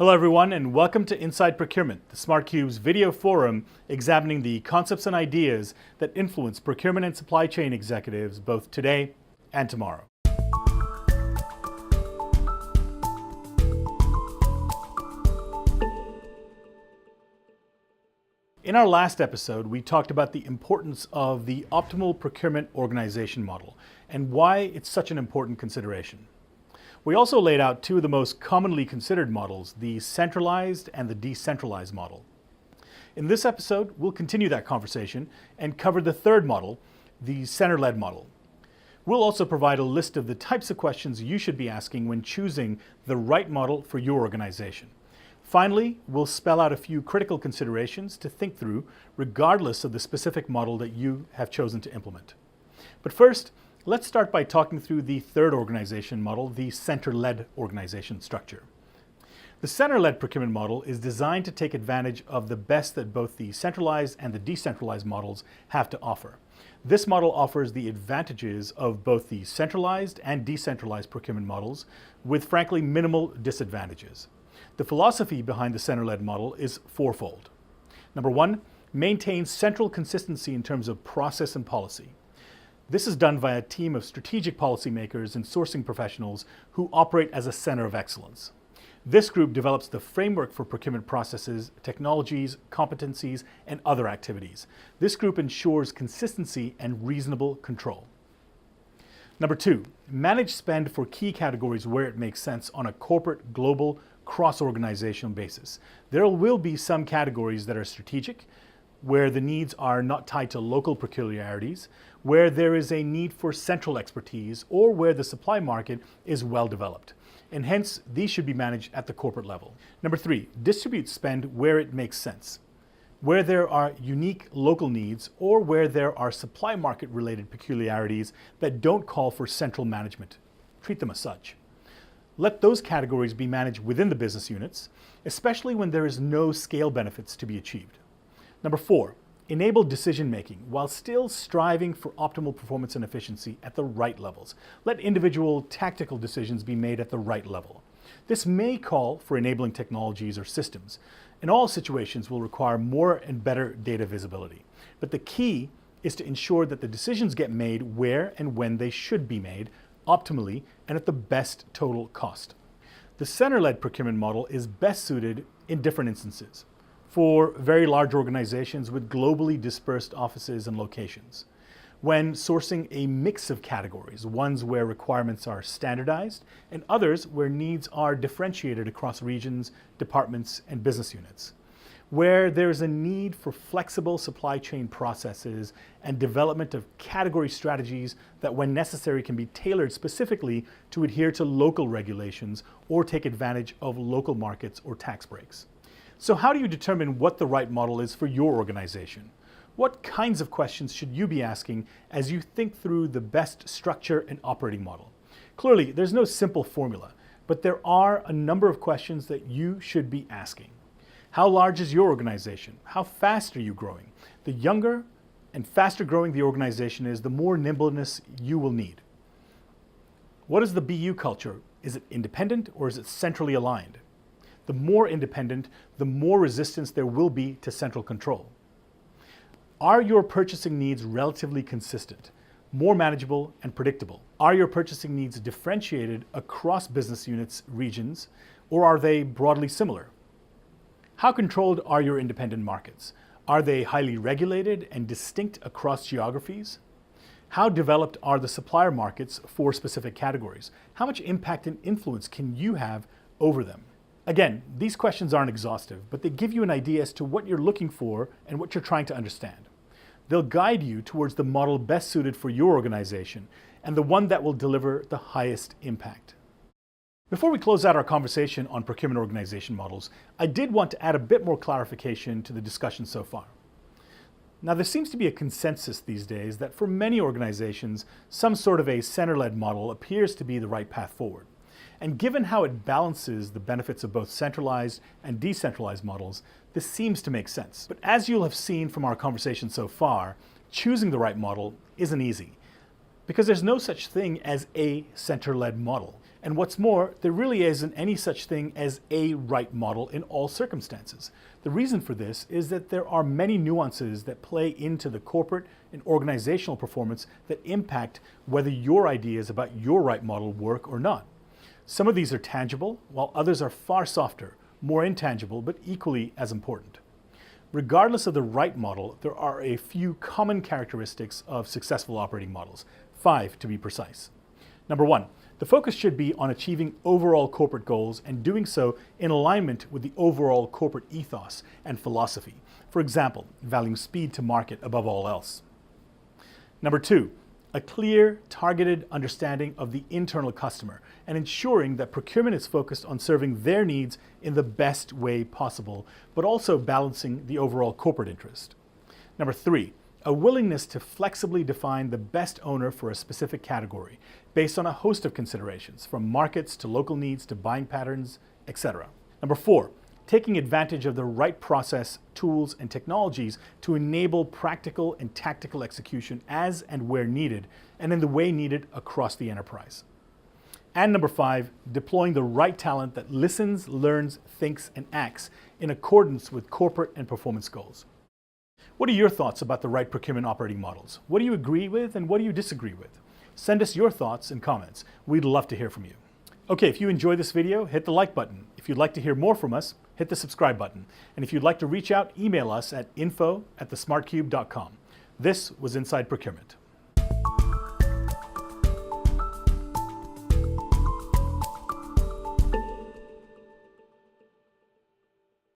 Hello everyone and welcome to Inside Procurement, the SmartCube's video forum examining the concepts and ideas that influence procurement and supply chain executives both today and tomorrow. In our last episode, we talked about the importance of the optimal procurement organization model and why it's such an important consideration. We also laid out two of the most commonly considered models, the centralized and the decentralized model. In this episode, we'll continue that conversation and cover the third model, the center-led model. We'll also provide a list of the types of questions you should be asking when choosing the right model for your organization. Finally, we'll spell out a few critical considerations to think through, regardless of the specific model that you have chosen to implement. But first, let's start by talking through the third organization model, the center-led organization structure. The center-led procurement model is designed to take advantage of the best that both the centralized and the decentralized models have to offer. This model offers the advantages of both the centralized and decentralized procurement models, with frankly minimal disadvantages. The philosophy behind the center-led model is fourfold. Number one, maintain central consistency in terms of process and policy. This is done by a team of strategic policymakers and sourcing professionals who operate as a center of excellence. This group develops the framework for procurement processes, technologies, competencies, and other activities. This group ensures consistency and reasonable control. Number two, manage spend for key categories where it makes sense on a corporate, global, cross-organizational basis. There will be some categories that are strategic, where the needs are not tied to local peculiarities, where there is a need for central expertise, or where the supply market is well developed. And hence, these should be managed at the corporate level. Number three, distribute spend where it makes sense, where there are unique local needs or where there are supply market related peculiarities that don't call for central management. Treat them as such. Let those categories be managed within the business units, especially when there is no scale benefits to be achieved. Number four, enable decision-making while still striving for optimal performance and efficiency at the right levels. Let individual tactical decisions be made at the right level. This may call for enabling technologies or systems. In all situations will require more and better data visibility. But the key is to ensure that the decisions get made where and when they should be made, optimally and at the best total cost. The center-led procurement model is best suited in different instances. For very large organizations with globally dispersed offices and locations. When sourcing a mix of categories, ones where requirements are standardized and others where needs are differentiated across regions, departments, and business units. Where there's a need for flexible supply chain processes and development of category strategies that when necessary can be tailored specifically to adhere to local regulations or take advantage of local markets or tax breaks. So how do you determine what the right model is for your organization? What kinds of questions should you be asking as you think through the best structure and operating model? Clearly, there's no simple formula, but there are a number of questions that you should be asking. How large is your organization? How fast are you growing? The younger and faster growing the organization is, the more nimbleness you will need. What is the BU culture? Is it independent or is it centrally aligned? The more independent, the more resistance there will be to central control. Are your purchasing needs relatively consistent, more manageable and predictable? Are your purchasing needs differentiated across business units, regions, or are they broadly similar? How controlled are your independent markets? Are they highly regulated and distinct across geographies? How developed are the supplier markets for specific categories? How much impact and influence can you have over them? Again, these questions aren't exhaustive, but they give you an idea as to what you're looking for and what you're trying to understand. They'll guide you towards the model best suited for your organization and the one that will deliver the highest impact. Before we close out our conversation on procurement organization models, I did want to add a bit more clarification to the discussion so far. Now, there seems to be a consensus these days that for many organizations, some sort of a center-led model appears to be the right path forward. And given how it balances the benefits of both centralized and decentralized models, this seems to make sense. But as you'll have seen from our conversation so far, choosing the right model isn't easy, because there's no such thing as a center-led model. And what's more, there really isn't any such thing as a right model in all circumstances. The reason for this is that there are many nuances that play into the corporate and organizational performance that impact whether your ideas about your right model work or not. Some of these are tangible, while others are far softer, more intangible, but equally as important. Regardless of the right model, there are a few common characteristics of successful operating models, 5 to be precise. Number 1, the focus should be on achieving overall corporate goals and doing so in alignment with the overall corporate ethos and philosophy. For example, valuing speed to market above all else. Number 2, a clear, targeted understanding of the internal customer and ensuring that procurement is focused on serving their needs in the best way possible, but also balancing the overall corporate interest. Number 3, a willingness to flexibly define the best owner for a specific category based on a host of considerations, from markets to local needs to buying patterns, etc. Number 4, taking advantage of the right process, tools, and technologies to enable practical and tactical execution as and where needed, and in the way needed across the enterprise. And number 5, deploying the right talent that listens, learns, thinks, and acts in accordance with corporate and performance goals. What are your thoughts about the right procurement operating models? What do you agree with and what do you disagree with? Send us your thoughts and comments. We'd love to hear from you. Okay, if you enjoyed this video, hit the like button. If you'd like to hear more from us, hit the subscribe button. And if you'd like to reach out, email us at info@thesmartcube.com. This was Inside Procurement.